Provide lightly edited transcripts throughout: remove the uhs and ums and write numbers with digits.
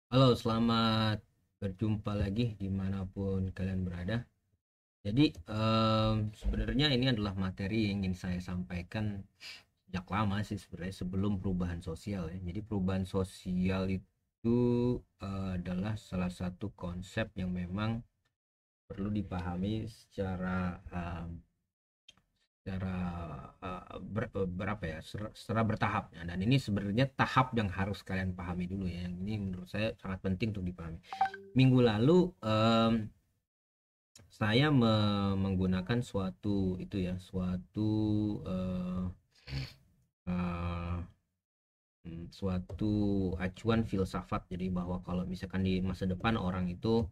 Halo, selamat berjumpa lagi dimanapun kalian berada. Jadi, sebenarnya ini adalah materi yang ingin saya sampaikan sejak lama sih sebenarnya sebelum perubahan sosial ya. Jadi perubahan sosial itu adalah salah satu konsep yang memang perlu dipahami secara berapa ya secara bertahap ya. Dan ini sebenarnya tahap yang harus kalian pahami dulu ya. Yang ini menurut saya sangat penting untuk dipahami. Minggu lalu saya menggunakan eh, eh, suatu acuan filsafat. Jadi bahwa kalau misalkan di masa depan orang itu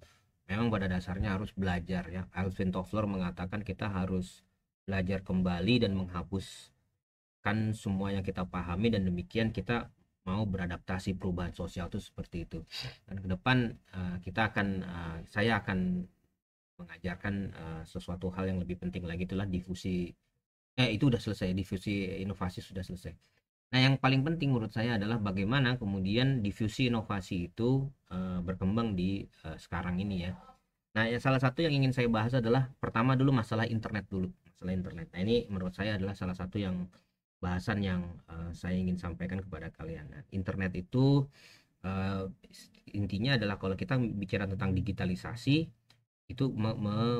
memang pada dasarnya harus belajar ya. Alvin Toffler mengatakan kita harus belajar kembali dan menghapuskan semua yang kita pahami, dan demikian kita mau beradaptasi perubahan sosial itu seperti itu. Dan ke depan saya akan mengajarkan sesuatu hal yang lebih penting lagi, itulah difusi. Itu udah selesai, difusi inovasi sudah selesai. Nah, yang paling penting menurut saya adalah bagaimana kemudian difusi inovasi itu berkembang di sekarang ini ya. Nah, salah satu yang ingin saya bahas adalah pertama dulu masalah internet dulu. Masalah internet. Nah, ini menurut saya adalah salah satu yang bahasan yang saya ingin sampaikan kepada kalian. Nah, internet itu eh, intinya adalah kalau kita bicara tentang digitalisasi itu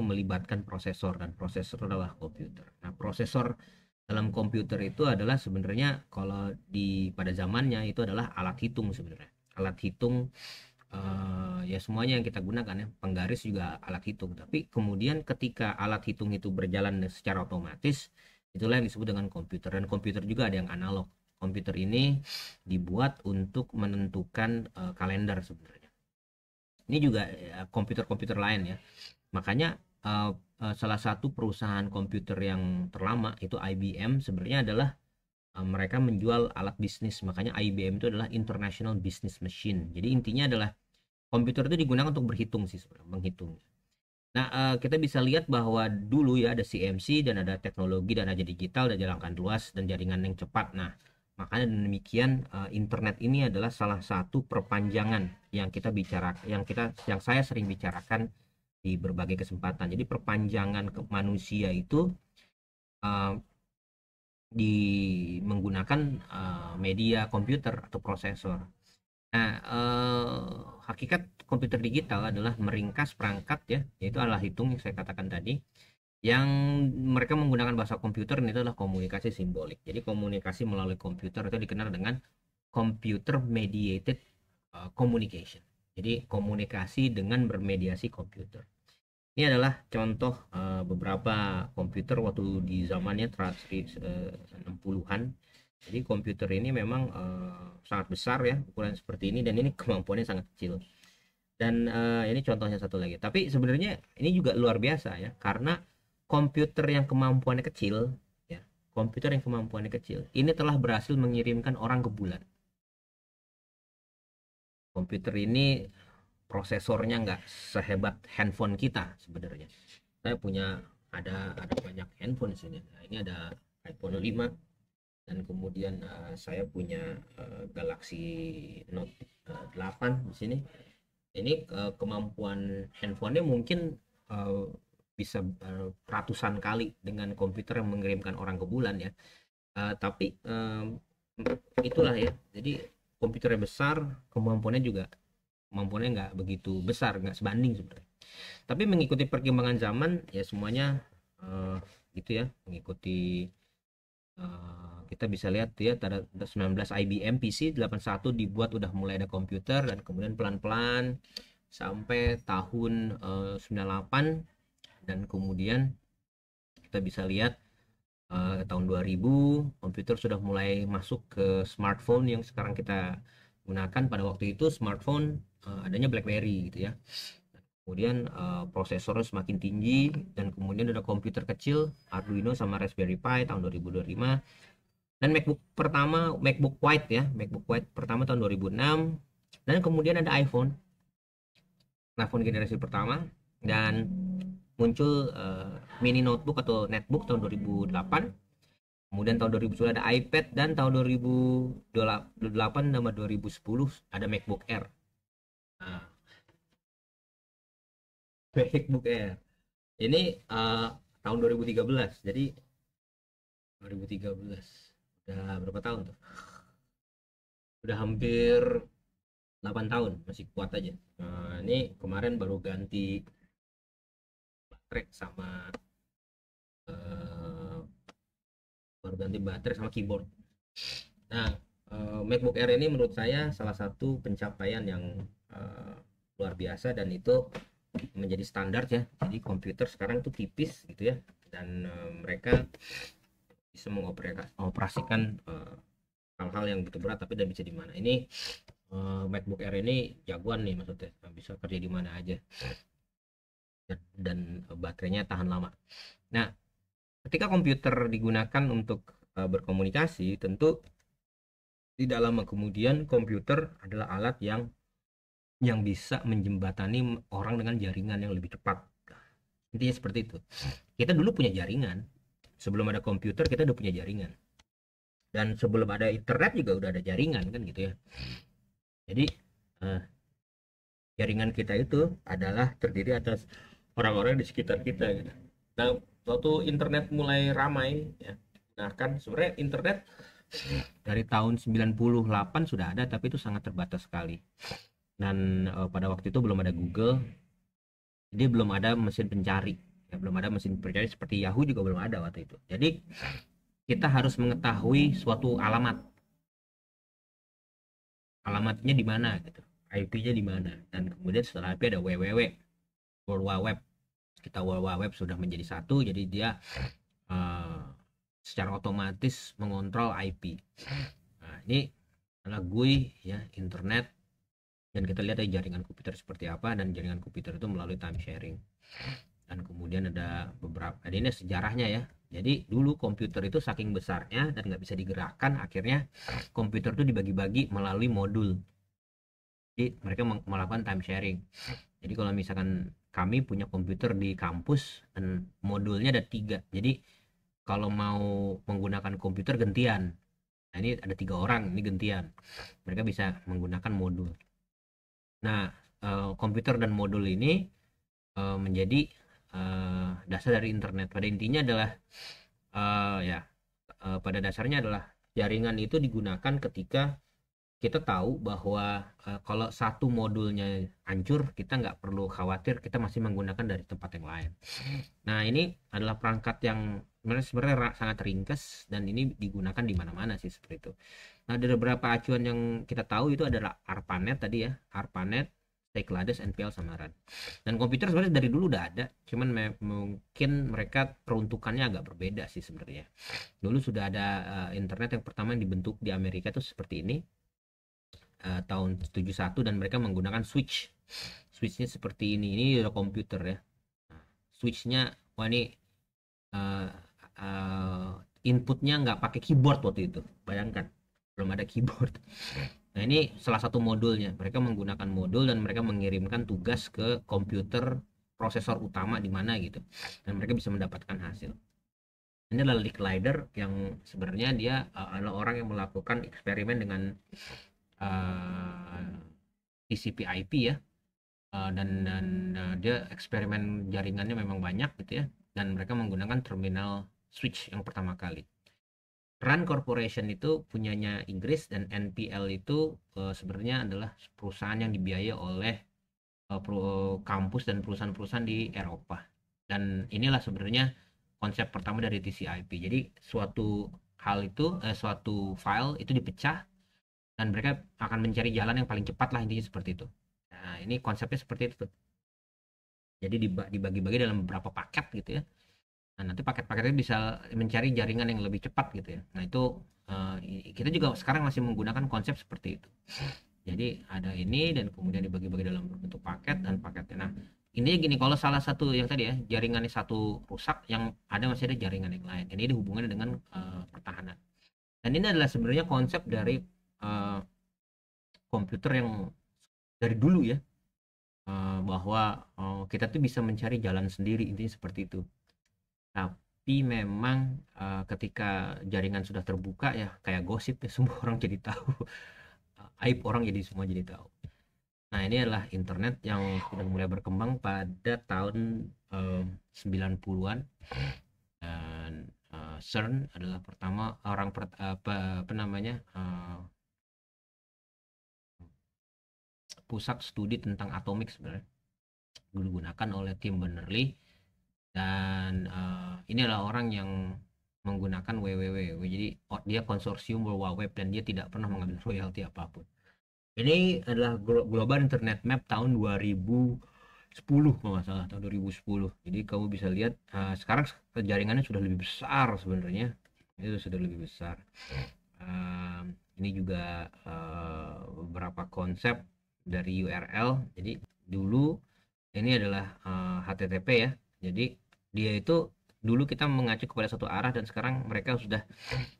melibatkan prosesor, dan prosesor adalah komputer. Nah, prosesor dalam komputer itu adalah sebenarnya kalau di pada zamannya itu adalah alat hitung sebenarnya. Alat hitung ya semuanya yang kita gunakan ya, penggaris juga alat hitung. Tapi kemudian ketika alat hitung itu berjalan secara otomatis, itulah yang disebut dengan komputer. Dan komputer juga ada yang analog. Komputer ini dibuat untuk menentukan kalender sebenarnya. Ini juga komputer-komputer lain ya. Makanya salah satu perusahaan komputer yang terlama itu IBM sebenarnya adalah mereka menjual alat bisnis. Makanya IBM itu adalah International Business Machine. Jadi intinya adalah komputer itu digunakan untuk berhitung sih sebenarnya, menghitung. Nah, kita bisa lihat bahwa dulu ya ada CMC dan ada teknologi dan ada digital dan jangkauan luas dan jaringan yang cepat. Nah, makanya demikian internet ini adalah salah satu perpanjangan yang kita bicara, yang saya sering bicarakan di berbagai kesempatan. Jadi perpanjangan ke manusia itu uh, di menggunakan media komputer atau prosesor. Nah, hakikat komputer digital adalah meringkas perangkat ya, yaitu alat hitung yang saya katakan tadi, yang mereka menggunakan bahasa komputer. Ini adalah komunikasi simbolik. Jadi komunikasi melalui komputer itu dikenal dengan computer mediated communication. Jadi komunikasi dengan bermediasi komputer. Ini adalah contoh beberapa komputer waktu di zamannya 60-an. Jadi komputer ini memang sangat besar ya, ukuran seperti ini, dan ini kemampuannya sangat kecil. Dan ini contohnya satu lagi. Tapi sebenarnya ini juga luar biasa ya, karena komputer yang kemampuannya kecil, ya, komputer yang kemampuannya kecil, ini telah berhasil mengirimkan orang ke bulan. Komputer ini prosesornya nggak sehebat handphone kita sebenarnya. Saya punya ada banyak handphone di sini. Nah, ini ada iPhone 5, dan kemudian saya punya Galaxy Note 8 di sini. Ini kemampuan handphonenya mungkin uh, bisa ratusan kali dengan komputer yang mengirimkan orang ke bulan ya. Tapi itulah ya. Jadi komputernya besar, kemampuannya nggak begitu besar, nggak sebanding sebenarnya. Tapi mengikuti perkembangan zaman ya semuanya uh, gitu ya, mengikuti kita bisa lihat ya, pada 19 IBM PC 81 dibuat udah mulai ada komputer, dan kemudian pelan-pelan sampai tahun 98, dan kemudian kita bisa lihat tahun 2000 komputer sudah mulai masuk ke smartphone yang sekarang kita gunakan. Pada waktu itu smartphone adanya BlackBerry gitu ya. Kemudian prosesornya semakin tinggi, dan kemudian ada komputer kecil Arduino sama Raspberry Pi tahun 2025. Dan MacBook White ya, MacBook White pertama tahun 2006. Dan kemudian ada iPhone generasi pertama, dan muncul mini notebook atau netbook tahun 2008. Kemudian tahun 2010 ada iPad, dan tahun 2008 sama 2010 ada MacBook Air. Nah, MacBook Air ini tahun 2013, jadi 2013 udah berapa tahun tuh, udah hampir 8 tahun masih kuat aja. Ini kemarin baru ganti baterai sama eh, baru ganti baterai sama keyboard. Nah, MacBook Air ini menurut saya salah satu pencapaian yang eh, luar biasa, dan itu menjadi standar ya. Jadi komputer sekarang tuh tipis gitu ya, dan mereka bisa mengoperasikan hal-hal yang begitu berat tapi udah bisa di mana. Ini MacBook Air ini jagoan nih, maksudnya bisa kerja di mana aja, dan baterainya tahan lama. Nah, ketika komputer digunakan untuk berkomunikasi, tentu tidak lama kemudian komputer adalah alat yang bisa menjembatani orang dengan jaringan yang lebih cepat. Intinya seperti itu. Kita dulu punya jaringan. Sebelum ada komputer kita udah punya jaringan. Dan sebelum ada internet juga udah ada jaringan kan gitu ya. Jadi eh, jaringan kita itu adalah terdiri atas orang-orang di sekitar kita gitu. Nah, waktu internet mulai ramai ya. Nah, kan sebenarnya internet dari tahun 98 sudah ada, tapi itu sangat terbatas sekali. Dan pada waktu itu belum ada Google, jadi belum ada mesin pencari ya, belum ada mesin pencari seperti Yahoo juga belum ada waktu itu. Jadi kita harus mengetahui suatu alamatnya di mana gitu, IP-nya di mana, dan kemudian setelah IP ada www, World Wide Web. Kita World Wide Web sudah menjadi satu, jadi dia uh, secara otomatis mengontrol IP. Nah, ini adalah GUI ya, internet, dan kita lihat dari jaringan komputer seperti apa, dan jaringan komputer itu melalui time sharing. Dan kemudian ada beberapa, ini sejarahnya ya. Jadi dulu komputer itu saking besarnya dan nggak bisa digerakkan, akhirnya komputer itu dibagi-bagi melalui modul. Jadi mereka melakukan time sharing. Jadi kalau misalkan kami punya komputer di kampus dan modulnya ada 3, jadi kalau mau menggunakan komputer gantian. Nah, ini ada 3 orang, ini gantian. Mereka bisa menggunakan modul. Nah, komputer dan modul ini menjadi dasar dari internet. Pada intinya adalah ya pada dasarnya adalah jaringan itu digunakan ketika kita tahu bahwa kalau satu modulnya hancur, kita nggak perlu khawatir, kita masih menggunakan dari tempat yang lain. Nah, ini adalah perangkat yang sebenarnya sangat ringkas, dan ini digunakan di mana-mana sih seperti itu. Nah, ada beberapa acuan yang kita tahu itu adalah ARPANET tadi ya, ARPANET, Cyclades, NPL, sama RAN. Dan komputer sebenarnya dari dulu udah ada, cuman mungkin mereka peruntukannya agak berbeda sih sebenarnya. Dulu sudah ada internet yang pertama yang dibentuk di Amerika itu seperti ini, tahun 71, dan mereka menggunakan switchnya seperti ini udah komputer ya. Nah, switchnya, wah ini uh, uh, inputnya nggak pakai keyboard waktu itu, bayangkan belum ada keyboard. Nah, ini salah satu modulnya, mereka menggunakan modul dan mereka mengirimkan tugas ke komputer prosesor utama di mana gitu, dan mereka bisa mendapatkan hasil. Ini adalah Licklider, yang sebenarnya dia adalah orang yang melakukan eksperimen dengan TCP IP ya. Dan dia eksperimen jaringannya memang banyak gitu ya, dan mereka menggunakan terminal switch yang pertama kali. RAND Corporation itu punyanya Inggris, dan NPL itu sebenarnya adalah perusahaan yang dibiayai oleh kampus dan perusahaan-perusahaan di Eropa. Dan inilah sebenarnya konsep pertama dari TCP/IP. Jadi suatu file itu dipecah, dan mereka akan mencari jalan yang paling cepat lah, intinya seperti itu. Nah, ini konsepnya seperti itu. Jadi dibagi-bagi dalam beberapa paket gitu ya. Nah, nanti paket-paketnya bisa mencari jaringan yang lebih cepat gitu ya. Nah, itu uh, kita juga sekarang masih menggunakan konsep seperti itu. Jadi ada ini, dan kemudian dibagi-bagi dalam bentuk paket dan paketnya. Nah, ini gini, kalau salah satu yang tadi ya, jaringannya satu rusak, yang ada masih ada jaringan yang lain. Ini dihubungkan dengan pertahanan. Dan ini adalah sebenarnya konsep dari uh, komputer yang dari dulu ya, bahwa kita tuh bisa mencari jalan sendiri, intinya seperti itu. Tapi memang ketika jaringan sudah terbuka ya, kayak gosip ya, semua orang jadi tahu. Aib orang jadi semua jadi tahu. Nah, ini adalah internet yang sudah mulai berkembang pada tahun 90-an, dan CERN adalah pertama orang apa namanya, pusat studi tentang atomik sebenarnya, digunakan oleh Tim Berners-Lee. Dan ini adalah orang yang menggunakan WWW, jadi dia konsorsium World Wide Web dan dia tidak pernah mengambil royalti apapun. Ini adalah Global Internet Map tahun 2010 kalau nggak salah, tahun 2010. Jadi kamu bisa lihat sekarang jaringannya sudah lebih besar sebenarnya, itu sudah lebih besar. Ini juga beberapa konsep dari URL. Jadi dulu ini adalah HTTP ya. Jadi dia itu dulu kita mengacu kepada satu arah, dan sekarang mereka sudah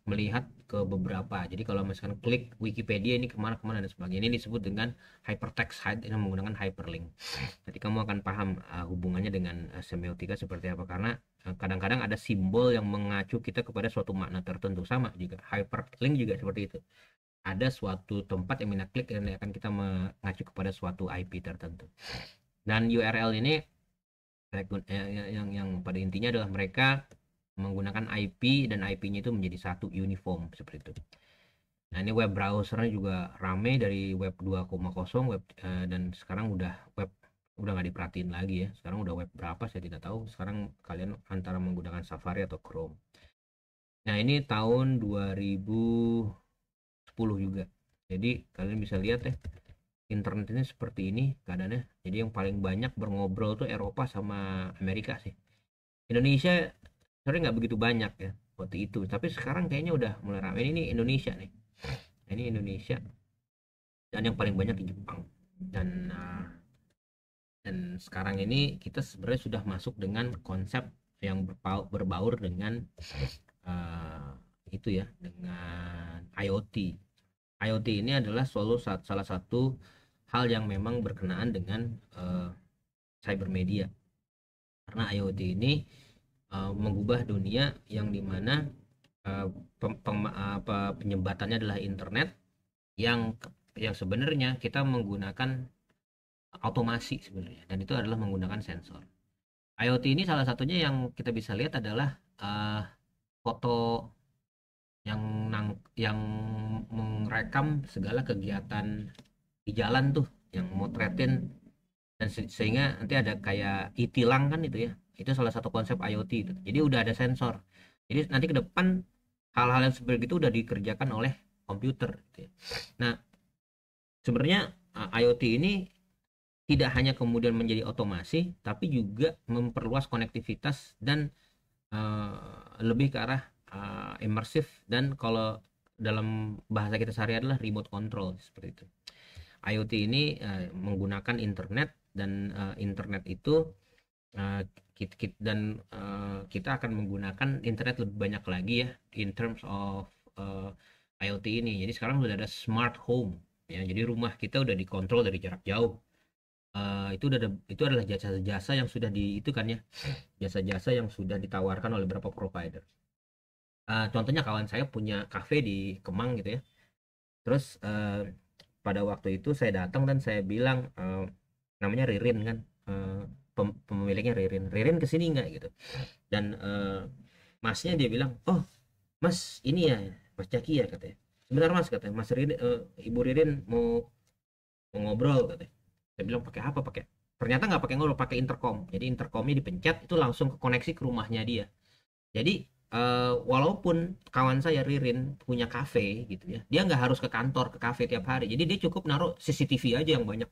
melihat ke beberapa. Jadi kalau misalkan klik Wikipedia ini kemana-kemana dan sebagainya, ini disebut dengan hypertext hide yang menggunakan hyperlink. Nanti kamu akan paham hubungannya dengan semiotika seperti apa, karena kadang-kadang ada simbol yang mengacu kita kepada suatu makna tertentu. Sama juga hyperlink juga seperti itu, ada suatu tempat yang kita klik dan akan kita mengacu kepada suatu IP tertentu. Dan URL ini yang pada intinya adalah mereka menggunakan IP, dan IP-nya itu menjadi satu uniform seperti itu. Nah, ini web browsernya juga rame dari web 2.0 web, dan sekarang udah nggak diperhatiin lagi ya. Sekarang udah web berapa saya tidak tahu. Sekarang kalian antara menggunakan Safari atau Chrome. Nah, ini tahun 2010 juga. Jadi kalian bisa lihat ya, internet ini seperti ini keadaannya. Jadi yang paling banyak berngobrol tuh Eropa sama Amerika sih. Indonesia sebenarnya nggak begitu banyak ya waktu itu, tapi sekarang kayaknya udah mulai ramai. Ini Indonesia nih, ini Indonesia, dan yang paling banyak di Jepang. Dan sekarang ini kita sebenarnya sudah masuk dengan konsep yang berbaur dengan itu ya, dengan IoT. IoT ini adalah salah satu hal yang memang berkenaan dengan cyber media, karena IoT ini mengubah dunia yang dimana penyembatannya adalah internet yang sebenarnya kita menggunakan otomasi sebenarnya, dan itu adalah menggunakan sensor. IoT ini salah satunya yang kita bisa lihat adalah foto yang merekam segala kegiatan di jalan tuh, yang motretin, dan sehingga nanti ada kayak e-tilang kan, itu salah satu konsep IoT itu. Jadi udah ada sensor, jadi nanti ke depan hal-hal yang seperti itu udah dikerjakan oleh komputer gitu ya. Nah, sebenarnya IoT ini tidak hanya kemudian menjadi otomasi, tapi juga memperluas konektivitas dan lebih ke arah imersif, dan kalau dalam bahasa kita sehari adalah remote control seperti itu. IoT ini menggunakan internet, dan internet itu kita akan menggunakan internet lebih banyak lagi ya in terms of IoT ini. Jadi sekarang sudah ada smart home ya, jadi rumah kita udah dikontrol dari jarak jauh. Itu adalah jasa-jasa yang sudah itu kan ya, jasa-jasa yang sudah ditawarkan oleh beberapa provider. Contohnya kawan saya punya cafe di Kemang gitu ya. Terus pada waktu itu saya datang dan saya bilang, namanya Ririn kan, pemiliknya Ririn kesini nggak gitu. Dan masnya dia bilang, oh mas ini ya Mas Jaki ya katanya. Sebentar mas katanya, Mas Ririn, Ibu Ririn mau ngobrol katanya. Saya bilang pakai apa, ternyata nggak pakai ngobrol, pakai intercom. Jadi intercomnya dipencet itu langsung ke koneksi ke rumahnya dia. Jadi walaupun kawan saya Ririn punya kafe gitu ya, dia nggak harus ke kantor, ke kafe tiap hari. Jadi dia cukup naruh CCTV aja yang banyak.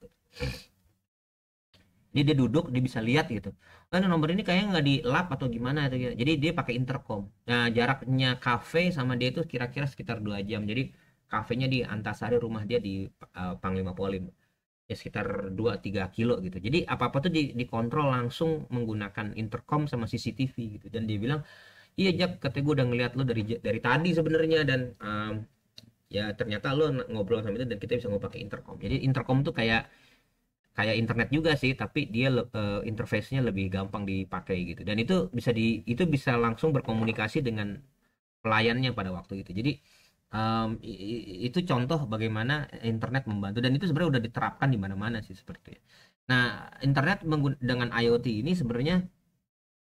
Jadi dia duduk, dia bisa lihat gitu. Kan nomor ini kayaknya nggak di lap atau gimana gitu. Jadi dia pakai intercom. Nah, jaraknya kafe sama dia itu kira-kira sekitar 2 jam. Jadi kafenya di Antasari, rumah dia di Panglima Polim. Ya sekitar 2-3 kilo gitu. Jadi apa-apa tuh dikontrol langsung menggunakan intercom sama CCTV gitu. Dan dia bilang, iya Jak, katanya gue udah ngeliat lo dari tadi sebenarnya, dan ya ternyata lo ngobrol sama itu dan kita bisa ngobrol pakai intercom. Jadi intercom tuh kayak internet juga sih, tapi dia interface-nya lebih gampang dipakai gitu. Dan itu bisa langsung berkomunikasi dengan pelayannya pada waktu itu. Jadi Itu contoh bagaimana internet membantu dan itu sebenarnya udah diterapkan di mana-mana sih seperti itu. Nah, internet dengan IoT ini sebenarnya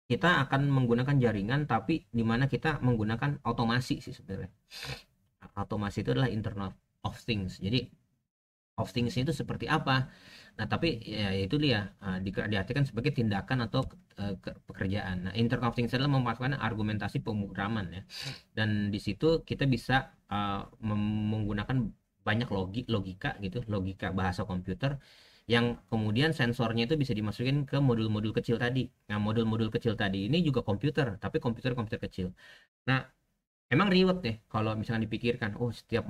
kita akan menggunakan jaringan tapi di mana kita menggunakan otomasi sih sebenarnya. Otomasi itu adalah Internet of Things. Jadi of things itu seperti apa? Nah, tapi ya itu dia diartikan sebagai tindakan atau pekerjaan. Nah, Internet of Things adalah memanfaatkan argumentasi pemrograman ya. Dan di situ kita bisa menggunakan banyak logika gitu, logika bahasa komputer yang kemudian sensornya itu bisa dimasukin ke modul-modul kecil tadi. Nah, modul-modul kecil tadi ini juga komputer, tapi komputer-komputer kecil. Nah, emang ribet deh kalau misalnya dipikirkan, oh setiap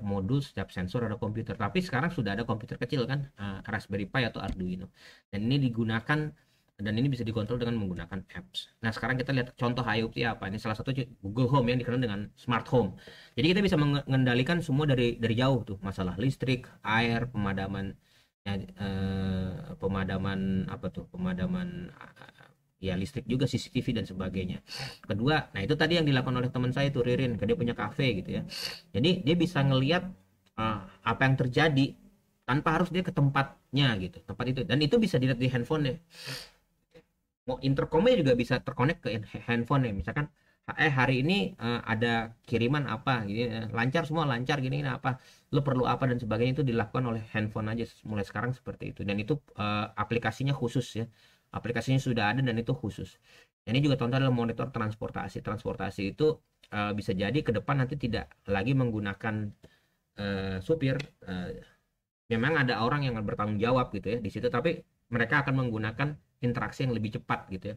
modul, setiap sensor ada komputer. Tapi sekarang sudah ada komputer kecil kan, Raspberry Pi atau Arduino. Dan ini digunakan dan ini bisa dikontrol dengan menggunakan apps. Nah, sekarang kita lihat contoh IoT apa. Ini salah satu Google Home yang dikenal dengan Smart Home. Jadi kita bisa mengendalikan semua dari jauh tuh, masalah listrik, air, pemadaman ya, pemadaman apa tuh? Pemadaman ya listrik juga, CCTV dan sebagainya. Kedua, nah itu tadi yang dilakukan oleh teman saya itu Ririn, dia punya kafe gitu ya. Jadi dia bisa ngelihat apa yang terjadi tanpa harus dia ke tempatnya gitu, tempat itu. Dan itu bisa dilihat di handphone ya. Mau intercomnya juga bisa terkonek ke handphone ya. Misalkan hari ini ada kiriman apa gitu ya. Lancar semua lancar gini apa lo perlu apa dan sebagainya itu dilakukan oleh handphone aja mulai sekarang seperti itu dan itu aplikasinya khusus ya, aplikasinya sudah ada dan itu khusus. Ini juga contoh adalah monitor transportasi itu bisa jadi ke depan nanti tidak lagi menggunakan supir, memang ada orang yang bertanggung jawab gitu ya di situ tapi mereka akan menggunakan interaksi yang lebih cepat gitu ya.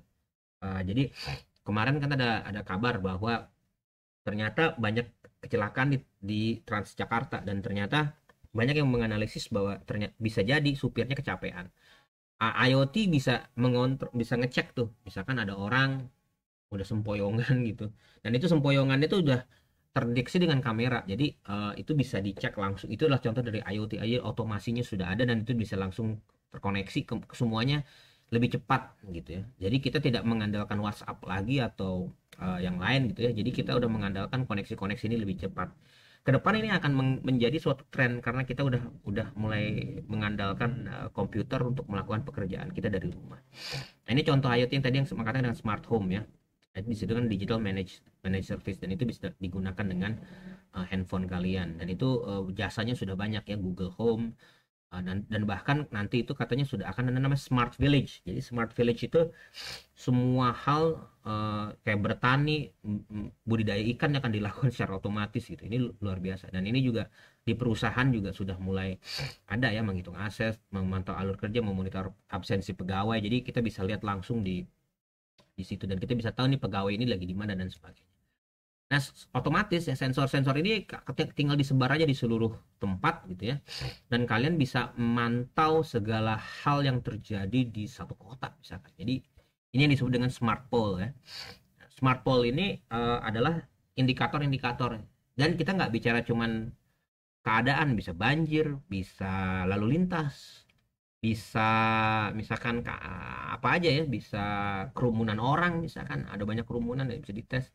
Jadi kemarin kan ada kabar bahwa ternyata banyak kecelakaan di Transjakarta dan ternyata banyak yang menganalisis bahwa ternyata bisa jadi supirnya kecapean. IoT bisa mengontrol, bisa ngecek tuh, misalkan ada orang udah sempoyongan gitu, dan itu sempoyongannya itu udah terdeteksi dengan kamera, jadi itu bisa dicek langsung. Itu adalah contoh dari IoT aja, otomasinya sudah ada dan itu bisa langsung terkoneksi ke semuanya lebih cepat gitu ya. Jadi kita tidak mengandalkan WhatsApp lagi atau yang lain gitu ya. Jadi kita udah mengandalkan koneksi-koneksi ini lebih cepat. Kedepan ini akan menjadi suatu tren karena kita udah mulai mengandalkan komputer untuk melakukan pekerjaan kita dari rumah. Nah, ini contoh IoT yang tadi yang makanya dengan smart home ya. Bisa dengan digital manage service dan itu bisa digunakan dengan handphone kalian dan itu jasanya sudah banyak ya, Google Home, dan bahkan nanti itu katanya sudah akan ada namanya smart village. Jadi smart village itu semua hal kayak bertani, budidaya ikan yang akan dilakukan secara otomatis gitu. Ini luar biasa dan ini juga di perusahaan juga sudah mulai ada ya, menghitung aset, memantau alur kerja, memonitor absensi pegawai. Jadi kita bisa lihat langsung di situ dan kita bisa tahu nih pegawai ini lagi di mana dan sebagainya. Nah, otomatis ya sensor-sensor ini tinggal disebar aja di seluruh tempat gitu ya. Dan kalian bisa memantau segala hal yang terjadi di satu kota misalkan. Jadi ini yang disebut dengan smart pole ya. Smart pole ini adalah indikator-indikator dan kita nggak bicara cuman keadaan, bisa banjir, bisa lalu lintas, bisa misalkan apa aja ya, bisa kerumunan orang, misalkan ada banyak kerumunan ya bisa dites,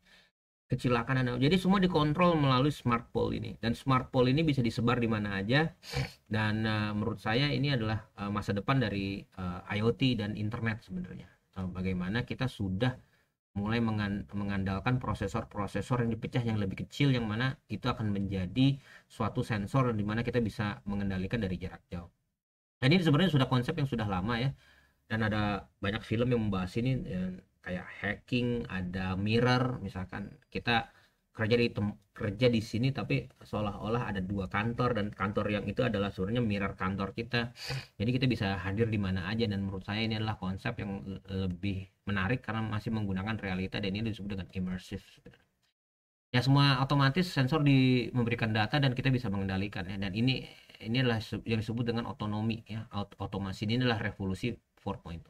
kecelakaan. Jadi semua dikontrol melalui smart pole ini dan smart pole ini bisa disebar di mana aja dan menurut saya ini adalah masa depan dari IoT dan internet sebenarnya. Bagaimana kita sudah mulai mengandalkan prosesor-prosesor yang dipecah yang lebih kecil yang mana itu akan menjadi suatu sensor di mana kita bisa mengendalikan dari jarak jauh. Dan ini sebenarnya sudah konsep yang sudah lama ya dan ada banyak film yang membahas ini ya, kayak hacking, ada mirror, misalkan kita kerja di sini tapi seolah-olah ada dua kantor dan kantor yang itu adalah sebenarnya mirror kantor kita. Jadi kita bisa hadir di mana aja dan menurut saya ini adalah konsep yang lebih menarik karena masih menggunakan realita dan ini disebut dengan immersive. Ya semua otomatis sensor memberikan data dan kita bisa mengendalikan ya dan ini adalah yang disebut dengan otonomi ya. Otomasi ini adalah revolusi 4.0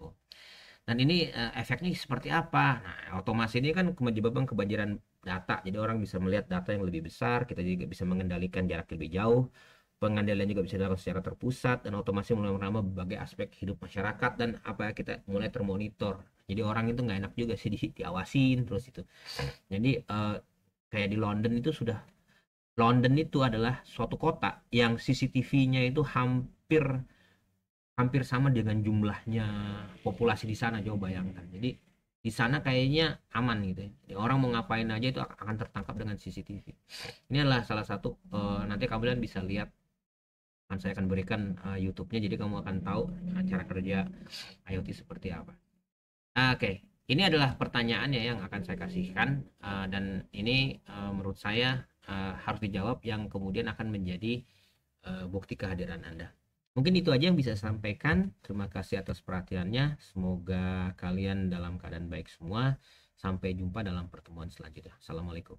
dan ini efeknya seperti apa. Nah, otomasi ini kan menyebabkan kebanjiran data, jadi orang bisa melihat data yang lebih besar, kita juga bisa mengendalikan jarak lebih jauh, pengendalian juga bisa dilakukan secara terpusat dan otomasi mulai menambah berbagai aspek hidup masyarakat dan apa kita mulai termonitor. Jadi orang itu nggak enak juga sih diawasin terus itu. Jadi kayak di London itu sudah London itu adalah suatu kota yang CCTV-nya itu hampir hampir sama dengan jumlahnya populasi di sana. Coba bayangkan. Jadi di sana kayaknya aman gitu ya. Jadi orang mau ngapain aja itu akan tertangkap dengan CCTV. Ini adalah salah satu, nanti kalian bisa lihat, saya akan berikan YouTube-nya, jadi kamu akan tahu cara kerja IoT seperti apa. Oke, ini adalah pertanyaannya yang akan saya kasihkan, dan ini menurut saya harus dijawab, yang kemudian akan menjadi bukti kehadiran Anda. Mungkin itu aja yang bisa saya sampaikan. Terima kasih atas perhatiannya. Semoga kalian dalam keadaan baik semua. Sampai jumpa dalam pertemuan selanjutnya. Assalamualaikum.